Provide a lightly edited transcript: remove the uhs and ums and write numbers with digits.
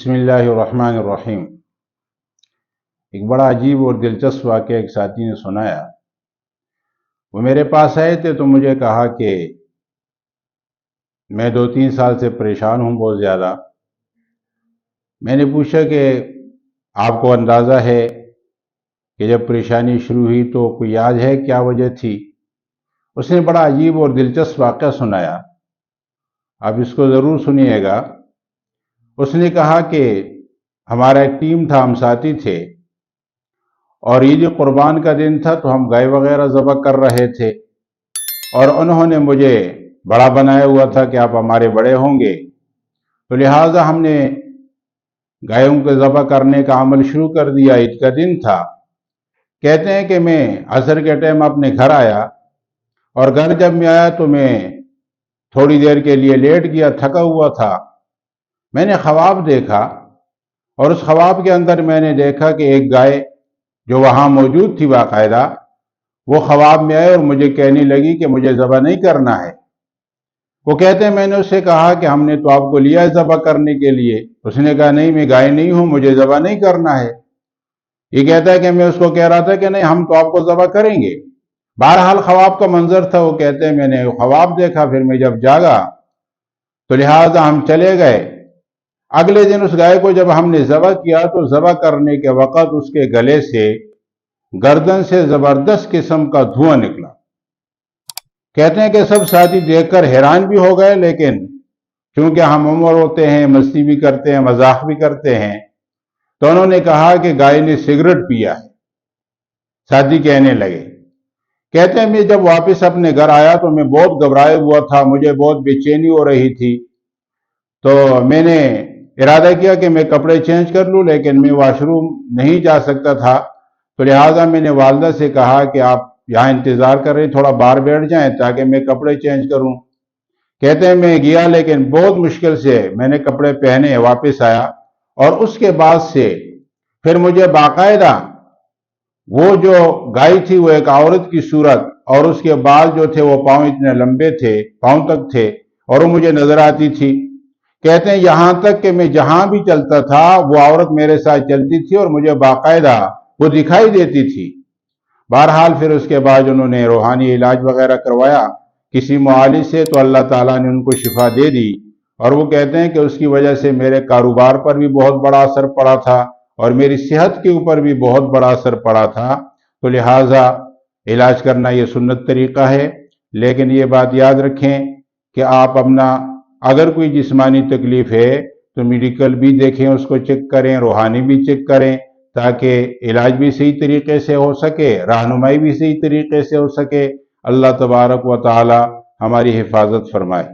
بسم اللہ الرحمن الرحیم۔ ایک بڑا عجیب اور دلچسپ واقعہ ایک ساتھی نے سنایا۔ وہ میرے پاس آئے تھے تو مجھے کہا کہ میں 2-3 سال سے پریشان ہوں بہت زیادہ۔ میں نے پوچھا کہ آپ کو اندازہ ہے کہ جب پریشانی شروع ہوئی تو کوئی یاد ہے کیا وجہ تھی؟ اس نے بڑا عجیب اور دلچسپ واقعہ سنایا، آپ اس کو ضرور سنیے گا۔ اس نے کہا کہ ہمارا ایک ٹیم تھا، ہم ساتھی تھے، اور عید قربان کا دن تھا تو ہم گائے وغیرہ ذبح کر رہے تھے، اور انہوں نے مجھے بڑا بنایا ہوا تھا کہ آپ ہمارے بڑے ہوں گے، تو لہٰذا ہم نے گایوں کو ذبح کرنے کا عمل شروع کر دیا۔ عید کا دن تھا۔ کہتے ہیں کہ میں عصر کے ٹائم اپنے گھر آیا، اور گھر جب میں آیا تو میں تھوڑی دیر کے لیے لیٹ گیا، تھکا ہوا تھا۔ میں نے خواب دیکھا، اور اس خواب کے اندر میں نے دیکھا کہ ایک گائے جو وہاں موجود تھی باقاعدہ، وہ خواب میں آئے اور مجھے کہنے لگی کہ مجھے ذبح نہیں کرنا ہے۔ وہ کہتے ہیں میں نے اسے کہا کہ ہم نے تو آپ کو لیا ہے ذبح کرنے کے لیے۔ اس نے کہا نہیں، میں گائے نہیں ہوں، مجھے ذبح نہیں کرنا ہے۔ یہ کہتا ہے کہ میں اس کو کہہ رہا تھا کہ نہیں، ہم تو آپ کو ذبح کریں گے۔ بہرحال خواب کا منظر تھا۔ وہ کہتے ہیں میں نے خواب دیکھا، پھر میں جب جاگا تو لہٰذا ہم چلے گئے۔ اگلے دن اس گائے کو جب ہم نے ذبح کیا تو ذبح کرنے کے وقت اس کے گلے سے، گردن سے زبردست قسم کا دھواں نکلا۔ کہتے ہیں کہ سب ساتھی دیکھ کر حیران بھی ہو گئے، لیکن چونکہ ہم عمر ہوتے ہیں، مستی بھی کرتے ہیں، مذاق بھی کرتے ہیں، تو انہوں نے کہا کہ گائے نے سگریٹ پیا ہے۔ ساتھی کہنے لگے، کہتے ہیں میں جب واپس اپنے گھر آیا تو میں بہت گھبرایا ہوا تھا، مجھے بہت بے چینی ہو رہی تھی، تو میں نے ارادہ کیا کہ میں کپڑے چینج کر لوں، لیکن میں واش روم نہیں جا سکتا تھا، تو لہٰذا میں نے والدہ سے کہا کہ آپ یہاں انتظار کر رہے، تھوڑا باہر بیٹھ جائیں تاکہ میں کپڑے چینج کروں۔ کہتے ہیں میں گیا، لیکن بہت مشکل سے میں نے کپڑے پہنے، واپس آیا، اور اس کے بعد سے پھر مجھے باقاعدہ وہ جو گائے تھی وہ ایک عورت کی صورت، اور اس کے بال جو تھے وہ پاؤں اتنے لمبے تھے، پاؤں تک تھے، اور وہ مجھے نظر آتی تھی۔ کہتے ہیں یہاں تک کہ میں جہاں بھی چلتا تھا وہ عورت میرے ساتھ چلتی تھی اور مجھے باقاعدہ وہ دکھائی دیتی تھی۔ بہرحال پھر اس کے بعد انہوں نے روحانی علاج وغیرہ کروایا کسی معالج سے، تو اللہ تعالیٰ نے ان کو شفا دے دی، اور وہ کہتے ہیں کہ اس کی وجہ سے میرے کاروبار پر بھی بہت بڑا اثر پڑا تھا، اور میری صحت کے اوپر بھی بہت بڑا اثر پڑا تھا۔ تو لہٰذا علاج کرنا یہ سنت طریقہ ہے، لیکن یہ بات یاد رکھیں کہ آپ اپنا اگر کوئی جسمانی تکلیف ہے تو میڈیکل بھی دیکھیں، اس کو چیک کریں، روحانی بھی چیک کریں، تاکہ علاج بھی صحیح طریقے سے ہو سکے، رہنمائی بھی صحیح طریقے سے ہو سکے۔ اللہ تبارک و تعالی ہماری حفاظت فرمائے۔